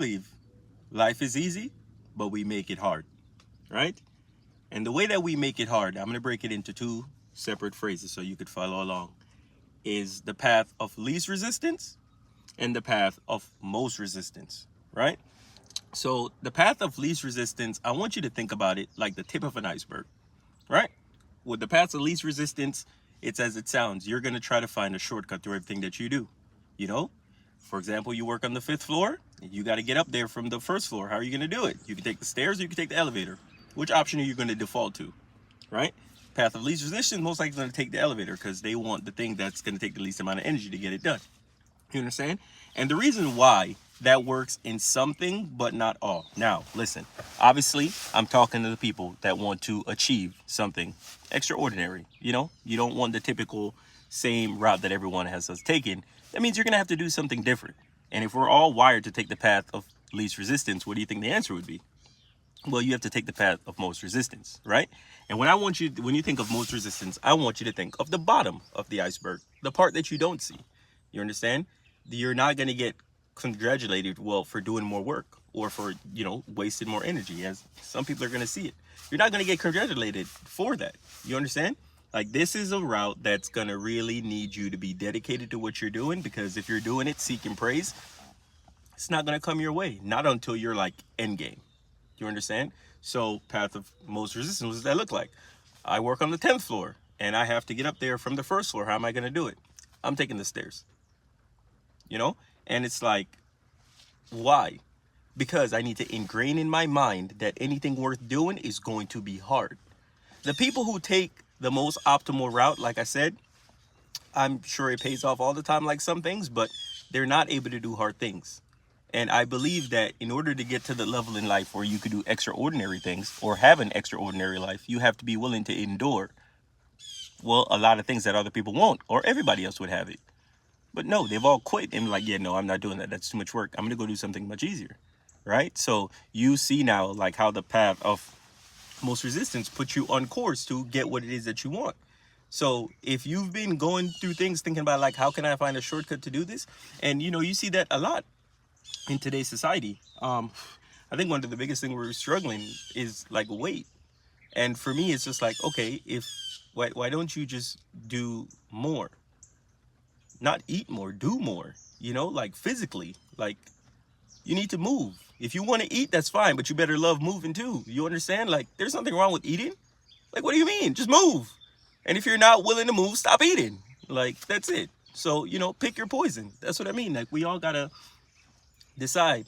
believe life is easy, but we make it hard, right? And the way that we make it hard, I'm going to break it into two separate phrases so you could follow along, is the path of least resistance and the path of most resistance, right? So the path of least resistance, I want you to think about it like the tip of an iceberg, right? With the path of least resistance, it's as it sounds. You're going to try to find a shortcut through everything that you do. You know, for example, you work on the fifth floor, you got to get up there from the first floor. How are you going to do it? You can take the stairs or you can take the elevator. Which option are you going to default to, right? Path of least resistance, most likely going to take the elevator because they want the thing that's going to take the least amount of energy to get it done. You understand? And the reason why that works in something, but not all. Now, listen, obviously, I'm talking to the people that want to achieve something extraordinary. You don't want the typical same route that everyone has us taken. That means you're going to have to do something different. And if we're all wired to take the path of least resistance, what do you think the answer would be? Well, you have to take the path of most resistance, right? And when you think of most resistance, I want you to think of the bottom of the iceberg, the part that you don't see. You understand? You're not going to get congratulated, well, for doing more work or for, wasting more energy, as some people are going to see it. You're not going to get congratulated for that. You understand? Like, this is a route that's going to really need you to be dedicated to what you're doing, because if you're doing it seeking praise, it's not going to come your way. Not until you're like end game. You understand? So path of most resistance, what does that look like? I work on the 10th floor and I have to get up there from the first floor. How am I going to do it? I'm taking the stairs, and it's like, why? Because I need to ingrain in my mind that anything worth doing is going to be hard. The people who take the most optimal route, like I said, I'm sure it pays off all the time, like some things, but they're not able to do hard things. And I believe that in order to get to the level in life where you could do extraordinary things or have an extraordinary life, you have to be willing to endure, well, a lot of things that other people won't, or everybody else would have it. But no, they've all quit and like, yeah, no, I'm not doing that. That's too much work. I'm going to go do something much easier, right? So you see now like how the path of most resistance puts you on course to get what it is that you want. So if you've been going through things thinking about like, how can I find a shortcut to do this? And you see that a lot in today's society. I think one of the biggest things we're struggling is like weight. And for me, it's just like, okay, why don't you just do more? Not eat more, do more, like physically. Like, you need to move. If you want to eat, that's fine, but you better love moving too. You understand? Like, there's nothing wrong with eating. Like, what do you mean? Just move. And if you're not willing to move, stop eating. Like, that's it. So, pick your poison. That's what I mean. Like, we all gotta decide